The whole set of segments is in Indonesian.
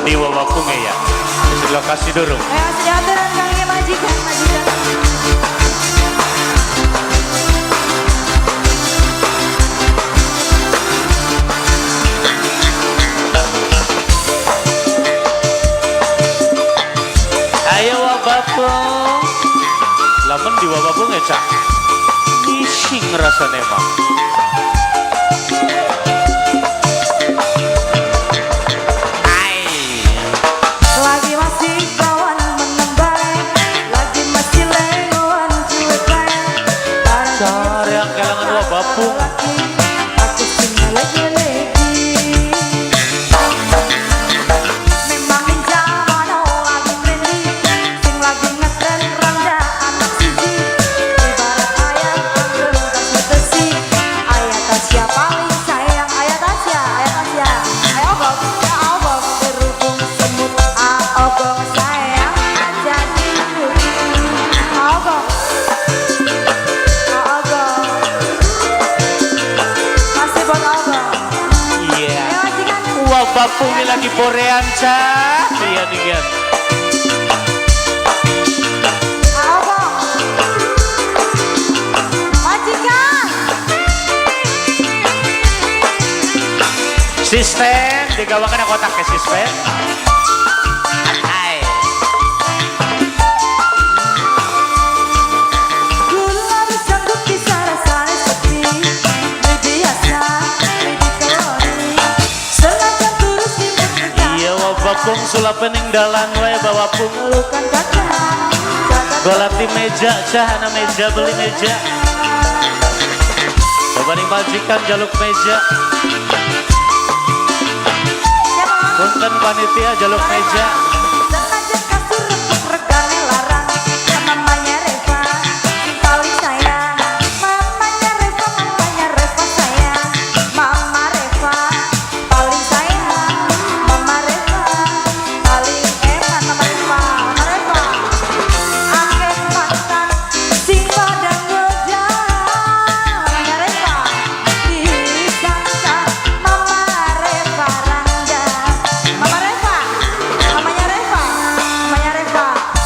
di Wawapung ya. Di lokasi durung. Ayo sejahteraan kali majikan. Ayo Wawapung. Lamun di Wawapung ya cak. Ngising rasanya emang. Lagi masih kawan menembak, lagi masih lewat cuekan. Cari yang kelangan Wawapung. Aku singa lagi. Memang zaman lagi trendy, sing lagi ngetren randa anak siji. Ibarat ayam anggur kasih besi, ayah Tasya paling sayang, ayah Tasya. Ayo bok, ya obok berhubung semut, obok sayang jadi obok. Masih buat obok. Iya. Ayo majikan. Wawapung ini lagi borean cak. Iya nih kan. Obok. Majikan. Sistem digawakan kotak ke sistem. Hai. Gula bersanggup bisa rasanya sepi, biasa, kalori. Sengaja terus dimutkan. Iya Wawapung sulapan yang dalan wae Wawapung. Pelukan kakak, jaga Golati meja cahana meja beli meja. Coba nih majikan jaluk meja. Punten panitia jaluk meja. sengaja kasur untuk regane larang. Mamanya Reva, paling sayang. Mamanya Reva sayang. Mama Reva, paling sayang. Mama Reva, paling eman. Mama Reva, akeh mantan, sing padang wajah. Mamanya Reva, disangka. Mama Reva randa. Mama Reva, mamanya Reva,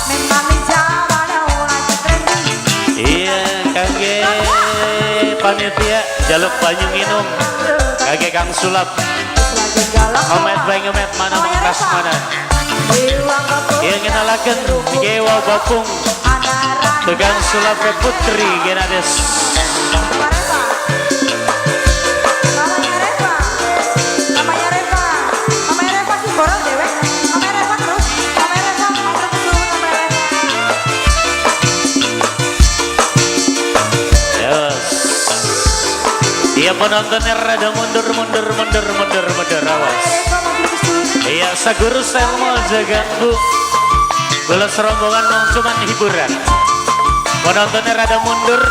memang di zaman lagi trending. Iya kage panitia jaluk banyu minum. Kage Kang Sulap. Lagi galak. Ngomet bae ngomet mana mangkas mana. Hilang aku. Iya ngenalakeun di Wawapung. Anaran. Tukang Sulap Putri Genades. Mama Reva. Mamanya Reva. Mamanya Reva sih borong dewek. Mamanya Reva terus. Mamanya Reva ngobrol ke dulu mamanya Reva. Yes. Iya penontonnya rada mundur awas. Reva ngobrol ke dulu. Iya saguru selma jagangu. Bola serombongan mau cuman hiburan. Penontonnya rada mundur.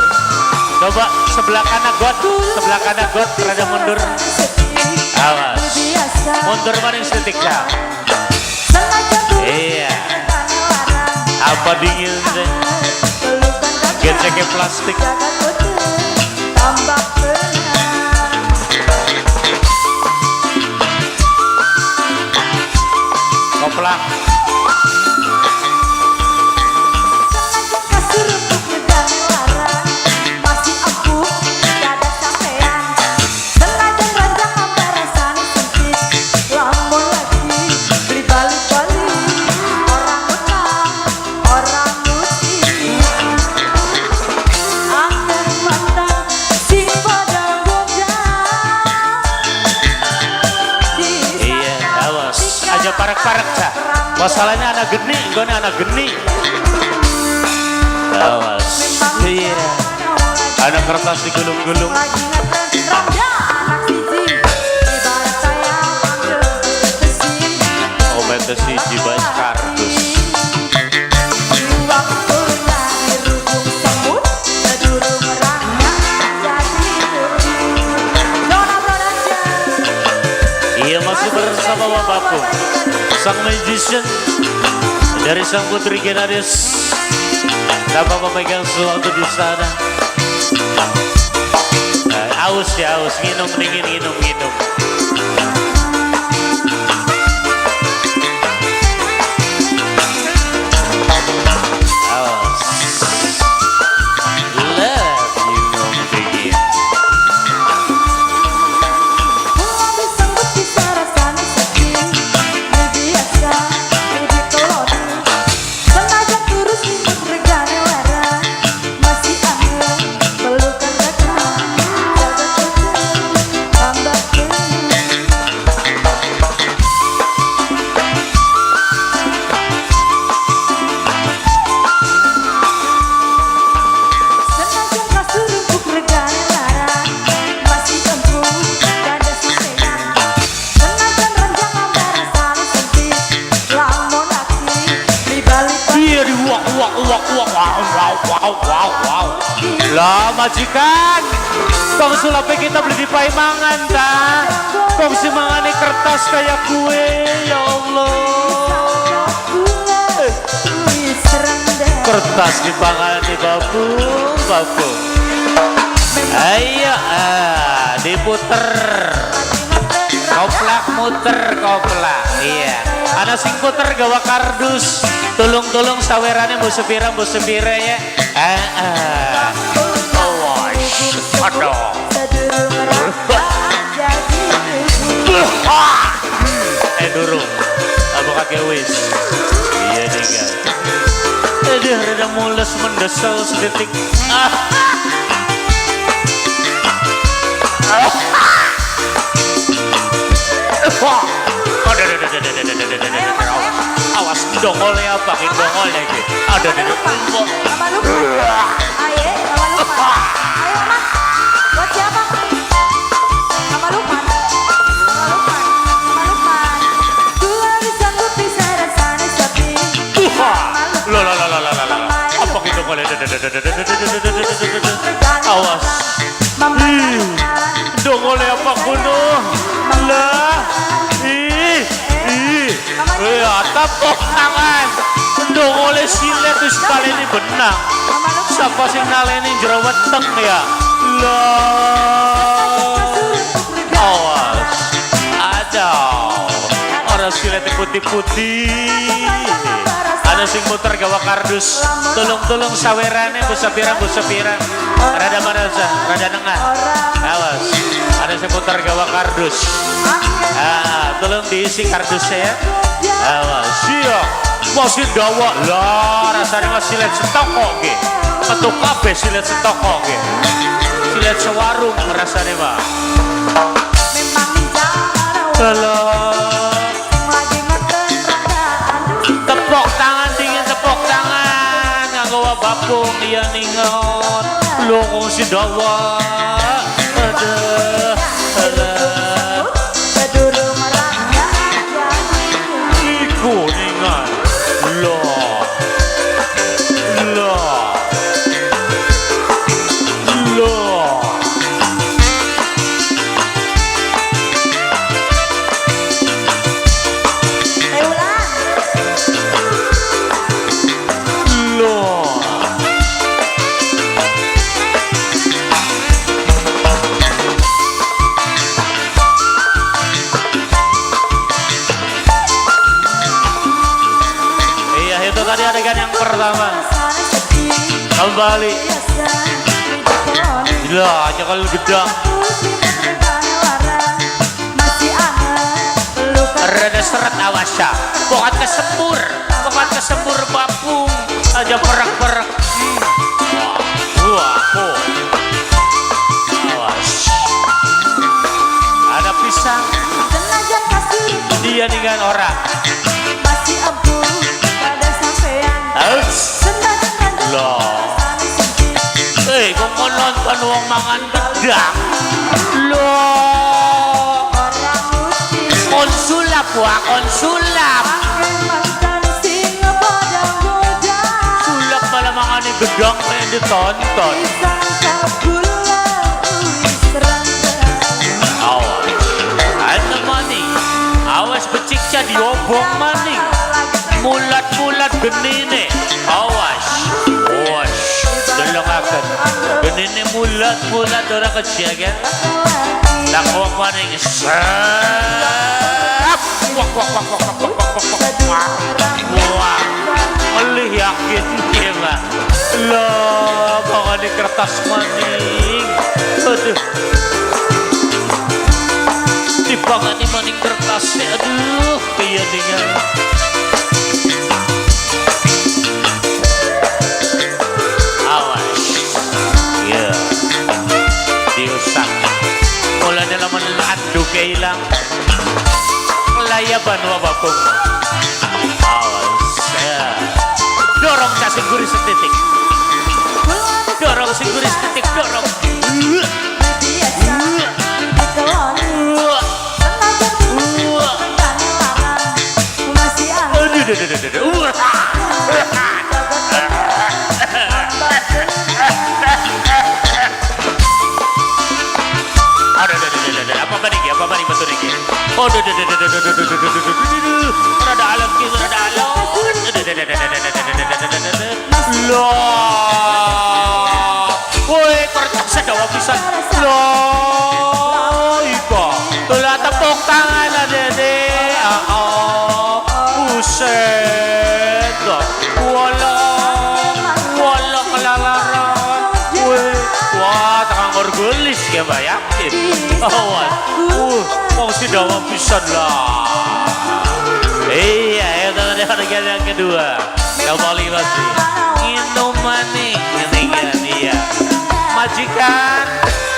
Coba sebelah kanan got rada mundur. Awas. Mundur maning setik dah. Sengaja turun. Iya. Apa dingin deh. Geceknya plastik. Tambah benar. Koplak. Sengaja kasur untuk ngedang larang. Masih aku gak ada sampean. Sengaja rancang sampai rasanya sempit. Lamun lagi beli balik-balik. Orang utang, orang musik. Akan mantan sing pada gojang. Iya, awas. Aja parek-parek dah. Masalahnya anak geni, gue anak geni. Awas. Iya. Anak kertas digulung-gulung. Lagi ngetren randa anak siji. Ibarat saya ambil besi. Obat si jibas kardus. Waktu dari rubung semut, durung rangga jadi Dona Production. Iya masih bersama Wawapung. Sang magician dari sang putri Genades. Dapat memegang sesuatu di sana. Aus ya aus, minum dingin, minum. Lah majikan, kong sulapnya kita beli di Paimangan ta. Kong si mangane kertas kayak kue, ya Allah. Kertas di pangan di babu. Ayo diputer. Koplak. Iya. Ana sing puter gawa kardus. Tulung sawerane mbok sepira ya. Aduh. Durung. Apa kakek wis. Iya nih kan. Dia rada mules mendesel sedetik. Awas dongolnya apa? Dongolnya gitu. Ada di depan. Mama lupa. Ayo, Mama lupa. Ayo, Mama. Buat siapa? Mama lupa. Dua disanggup bisa rasanya sapi. Apa gitu dongolnya? Awas. Dongolnya apa gunung? Lah. Tepuk tangan. Dongolnya silet terus paleni benang. Siapa sing naleni jero weteng ya? Lah. Awas. Ada. Orang silet putih-putih. Ada sing muter gawa kardus. Tulung sawerane bu sepira. Rada mana sah? Rada nengah. Awas. Ada sing muter gawa kardus. Tolong diisi kardusnya ya. Awas. Iya. Masih dawa lah. Rasanya mas silet setoko ge. Metu kabeh silet setoko ge. Silet sewarung rasanya mah. Tepuk tangan dingin, tepuk tangan. Nggawa bapung dia ningon. Lo kong si dawa. Kuningan loh tadi adegan yang pertama kembali gila nyekal gedang rada seret awasya bukan kesembur bapung aja perak wah awas ada pisang dia dengan orang loh, kok mau nonton wong mangan gedang? Loh, konsulap. Sulap malah mangan gedang yang ditonton. Awas, maning. Awas becikca diobong maning. Mulat genine. Awas. Delongakan. Genine mulat orang kecil kan. Dakwak maning. Wah. Melih yakin kema. Lah, bawa di kertas maning. Aduh. Dipangani maning kertasnya. Aduh, iya dengan. Mulanya naman adu kailang layaban wabapong awas dorong sa singguris setitik dorong Oh, rada alam gitu, rada alam. Loh, woi kertas dawa pisan. Loh, iko, tulah tepuk tangan dede. Buset, walau kelalaran. Woi, wah, takang orgulis ya bayakin. Awas, mau si dawa pisan lah. Iya, itu tadi harga yang kedua. Kembali lagi. Minum maning, ini dia. Majikan,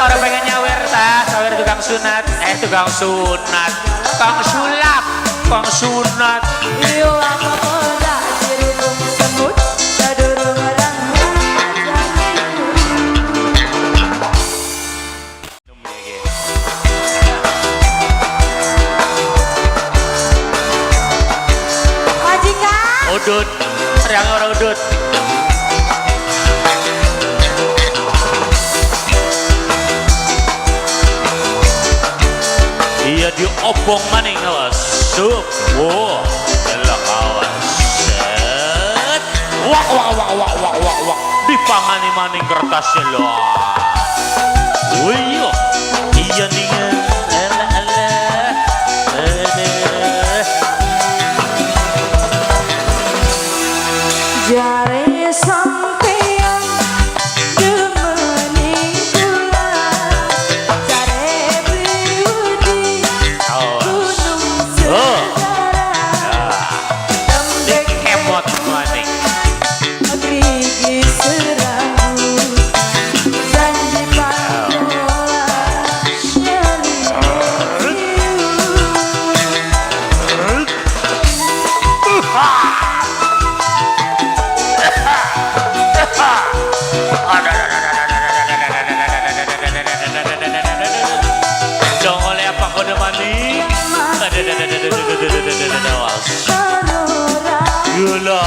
orang pengen nyawer tas, nyawer tukang sunat, tukang sunat, tukang sulap, tukang sunat. Iyo apa pedak dirundung semut, sadurung orang majikan. Udut, yang orang udut. Iya diobong maning awas. Sup. Wow. Elak awas. Set. Wak. Dipangani maning kertasnya loh. Wih. Iya nih. Jare sampeyan demening kula, jare priwudi gunung segara, tembek Kemot maning. grigi serabu, janji pandola nyeri Dong oleh apa kode maning? Gila,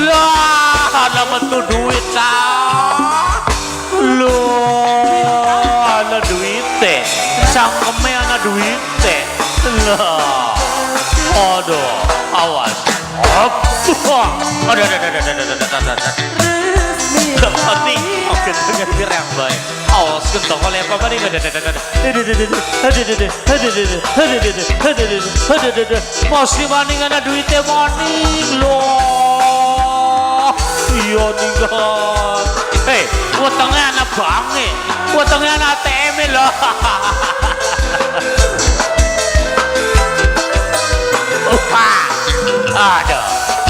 lah, ada bentuk duit cah. Loh, ada duit teh, cangkeme ada duit teh. Lah, aduh, awas. Ada. Penting, oke dengan yang baik. Awas kentong oleh apa tadi? Masih maning ada duitnya maning loh. Iya nih kan. Hei, utangnya anak bange, utangnya anak ATM loh.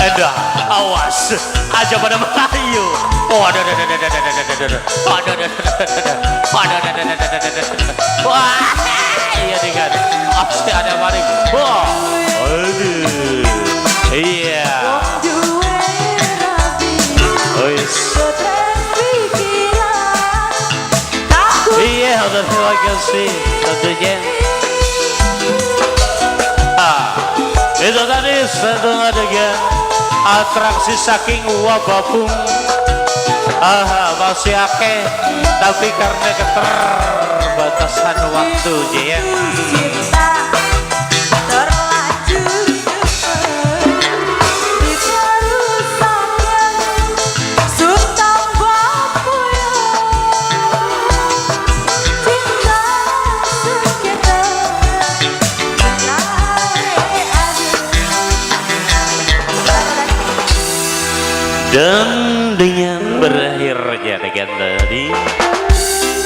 Ada, awas, aja pada melayu. Oh, ada. Wah, iya dengan, pasti ada maning. Wah, aduh, iya. Iya, terima kasih tentunya. Itu tadi satu adegan atraksi saking wababung. Masih akeh, tapi karena keterbatasan waktu ya. cinta terlanjur diperusaknya suntang bapuya cinta sekitar Dan dengan berakhirnya dengan tadi,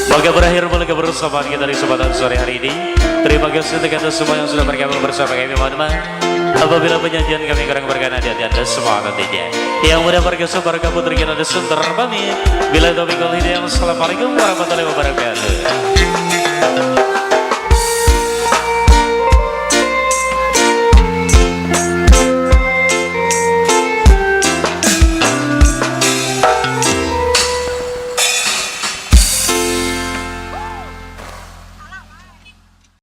maka berakhir maka bersama kita di kesempatan sore hari ini. Terima kasih untuk anda semua yang sudah bergabung bersama kami. Mohon maaf apabila penyajian kami kurang berkenan di hati anda semua nantinya. Yang mudah berkesan berkabut dengan anda sunter pamit. Bila taufiq wal hidayah. Wassalamualaikum warahmatullahi wabarakatuh.